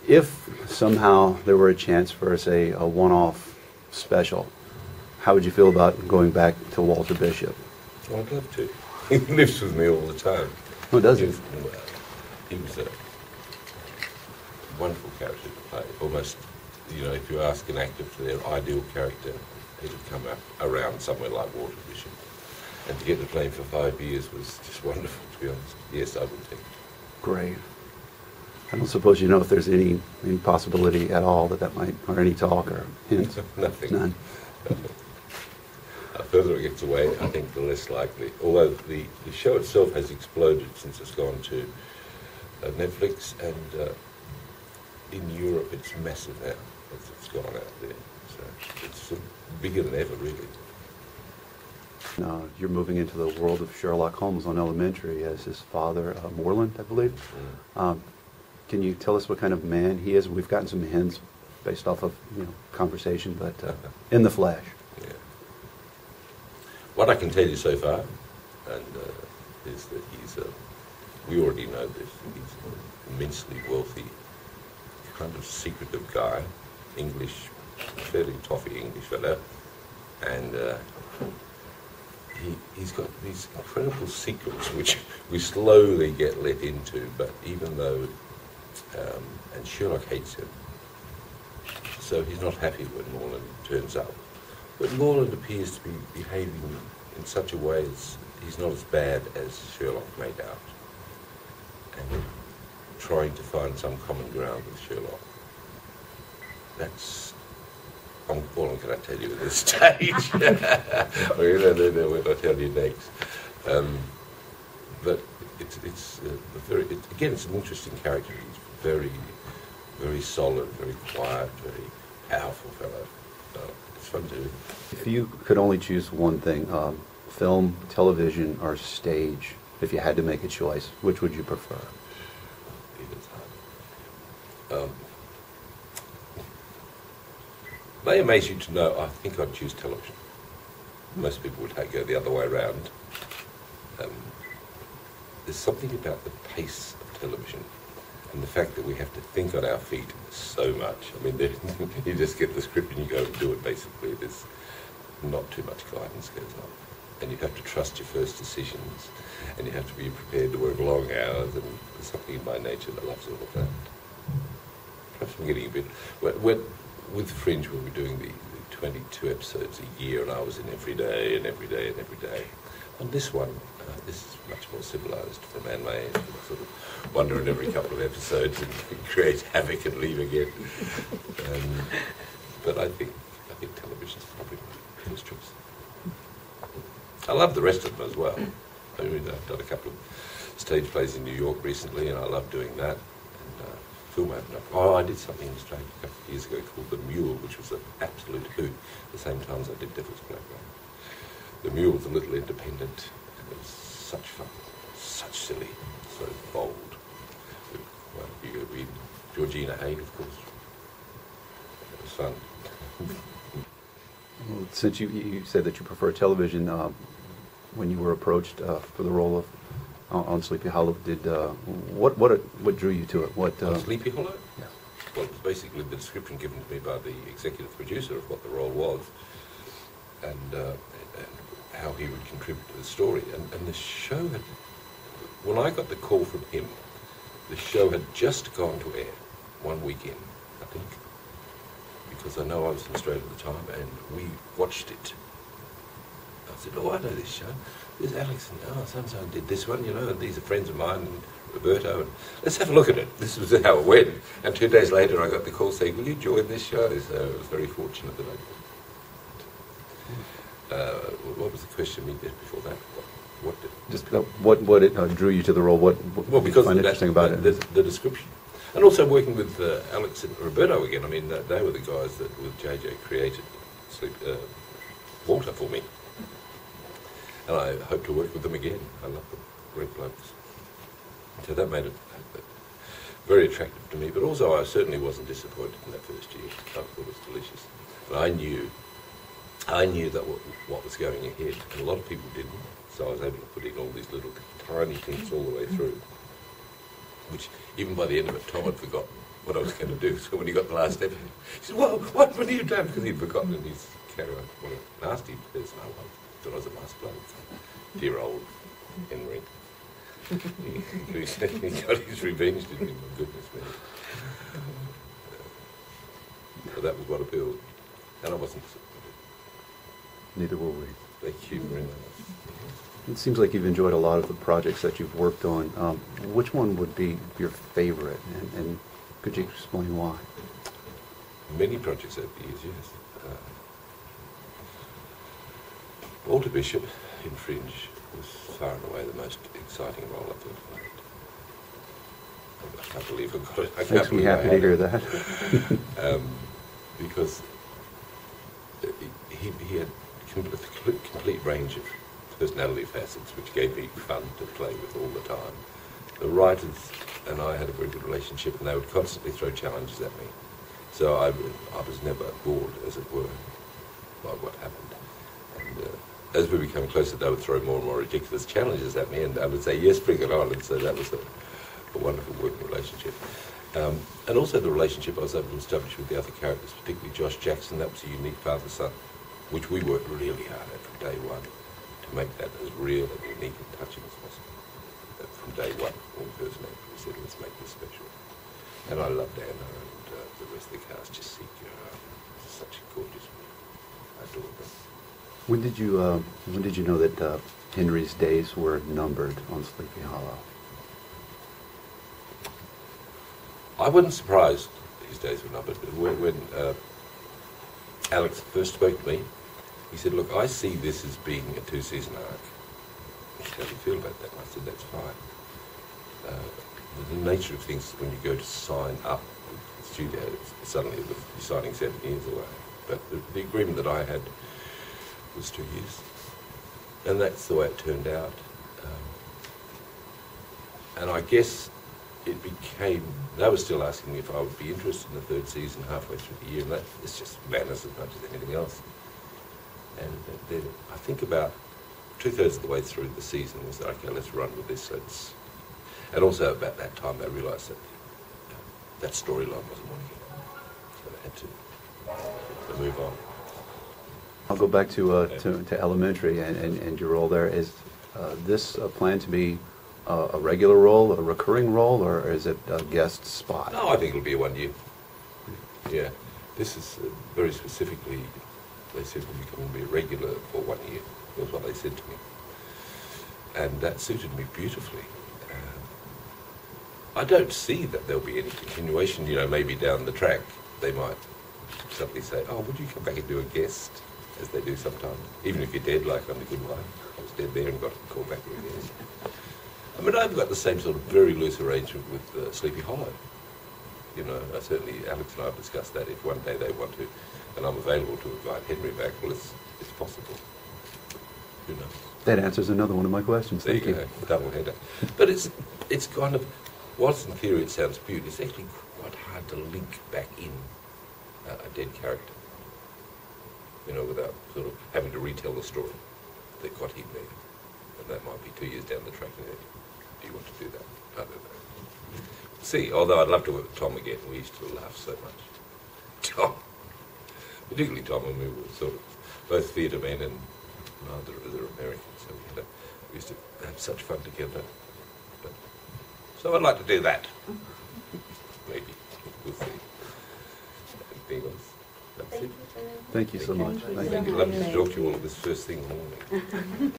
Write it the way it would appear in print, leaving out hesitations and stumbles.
If somehow there were a chance for, say, a one-off special, how would you feel about going back to Walter Bishop? Well, I'd love to. He lives with me all the time. Oh, does he? He was a wonderful character to play. Almost, you know, if you ask an actor for their ideal character, he would come up around somewhere like Walter Bishop. And to get to play him for 5 years was just wonderful, to be honest. Yes, I would think. Great. I don't suppose you know if there's any possibility at all that might, or any talk or hints? Nothing. None. Nothing. The further it gets away, I think the less likely. Although the show itself has exploded since it's gone to Netflix, and in Europe it's massive now. It's gone out there. So it's bigger than ever, really. You're moving into the world of Sherlock Holmes on Elementary as his father, Moreland, I believe. Can you tell us what kind of man he is? We've gotten some hints based off of conversation, but in the flesh. Yeah. What I can tell you so far, and is that he's we already know this. He's an immensely wealthy, kind of secretive guy, English, fairly toffee English fellow, and he's got these incredible secrets which we slowly get let into, but even though, and Sherlock hates him, so he's not happy when Moreland turns up. But Moreland appears to be behaving in such a way as he's not as bad as Sherlock made out, and trying to find some common ground with Sherlock. That's all I'm going to tell you at this stage. I'll tell you next. But it's it's an interesting character. He's very, very solid, very quiet, very powerful fellow. So it's fun to do. If you could only choose one thing, film, television, or stage, if you had to make a choice, which would you prefer? May amaze you to know, I think I'd choose television. Most people would go the other way around. There's something about the pace of television and the fact that we have to think on our feet so much. I mean, you just get the script and you go and do it, basically. There's not too much guidance goes on. And you have to trust your first decisions, and you have to be prepared to work long hours, and there's something in my nature that loves all of that. Perhaps I'm getting a bit... With Fringe, we were doing the 22 episodes a year, and I was in every day and every day and every day. On this one, this is much more civilised for a man my age. Sort of wander in every couple of episodes and create havoc and leave again. But I think television's probably my first choice. I love the rest of them as well. I mean, I've done a couple of stage plays in New York recently, and I love doing that. Film I did something in Australia a couple of years ago called The Mule, which was an absolute hoot, at the same time as I did Devil's Playground. The Mule was a little independent, and it was such fun, such silly, so bold. Well, you Georgina Haig, of course. It was fun. Well, since you said that you prefer television, when you were approached for the role of on Sleepy Hollow, what drew you to it? On Sleepy Hollow? Yeah. Well, it was basically the description given to me by the executive producer of what the role was, and how he would contribute to the story. And the show had, when I got the call from him, the show had just gone to air 1 week in, I think, because I know I was in Australia at the time, and we watched it. I said, I know this show. There's Alex and so-and-so did this one, and these are friends of mine, and Roberto, and let's have a look at it. This was how it went. And 2 days later I got the call saying, will you join this show? So I was very fortunate that I did. What was the question we did before that? What drew you to the role? What did you find interesting about it? The description. And also working with Alex and Roberto again. I mean, they were the guys that with JJ created Walter for me. And I hope to work with them again. I love them. Great blokes. So that made it very attractive to me. But also I certainly wasn't disappointed in that first year. I thought it was delicious. But I knew that what was going ahead. And a lot of people didn't. So I was able to put in all these little tiny things all the way through. Which even by the end of it, Tom had forgotten. what I was going to do. So when he got the last step, he said, "Well, what have you done?" Because he'd forgotten, and he's carrying on. What a nasty person I was. Thought I was a nice bloke. Dear old Henry. He got his revenge, didn't he? My goodness me. So that was what appealed. And I wasn't disappointed. Neither were we. Thank you very much. It seems like you've enjoyed a lot of the projects that you've worked on. Which one would be your favorite, and could you explain why? Many projects over the years, yes. Walter Bishop in Fringe was far and away the most exciting role I've ever played. I can't believe I got it. I Makes me happy to hear that. Because he had complete range of personality facets, which gave me fun to play with all the time. The writers and I had a very good relationship, and they would constantly throw challenges at me. So I was never bored, as it were, by what happened. And as we became closer, they would throw more and more ridiculous challenges at me, and I would say, yes, bring it on. And so that was a wonderful working relationship. And also the relationship I was able to establish with the other characters, particularly Josh Jackson. That was a unique father-son, which we worked really hard at from day one to make that as real and unique and touching as possible. From day one, when we first met, we said, let's make this special. And I loved Anna, and the rest of the cast just seek her out. Such a gorgeous woman. I adore her. When did you know that Henry's days were numbered on Sleepy Hollow? I wasn't surprised his days were numbered. When Alex first spoke to me, he said, look, I see this as being a 2-season arc. How do you feel about that? And I said, that's fine. The nature of things when you go to sign up with the studio, suddenly you're signing 7 years away. But the agreement that I had was 2 years. And that's the way it turned out. And I guess it became, they were still asking me if I would be interested in the 3rd season halfway through the year, and that it's just madness as much as anything else. And then I think about 2/3 of the way through the season was, okay, let's run with this. And also about that time they realised that that storyline wasn't working. So they had to move on. I'll go back to Elementary and your role there. Is this planned to be a regular role, a recurring role, or is it a guest spot? No, I think it'll be a 1 year. Yeah. This is very specifically, they said we'll become to be a regular for 1 year. Was what they said to me. And that suited me beautifully. I don't see that there'll be any continuation. You know, maybe down the track they might suddenly say, oh, would you come back and do a guest, as they do sometimes, even if you're dead, like on The Good Wife. I was dead there and got called back to a guest. I mean, I've got the same sort of very loose arrangement with Sleepy Hollow. You know, certainly Alex and I have discussed that. If one day they want to, and I'm available to invite Henry back, well, it's possible. Who knows? That answers another one of my questions. There Thank you. go, double header. But it's kind of, whilst in theory it sounds cute, it's actually quite hard to link back in a dead character. You know, without sort of having to retell the story that got him there. And that might be 2 years down the track. Do you want to do that? I don't know. See, although I'd love to work with Tom again. We used to laugh so much. Tom, particularly Tom, when we were sort of both theatre men and neither of us are Americans, so we used to have such fun together. But, so I'd like to do that. Maybe. We'll see. Anything else? That's it. Thank you so much. Thank you. Lovely to talk to you all this first thing in the morning.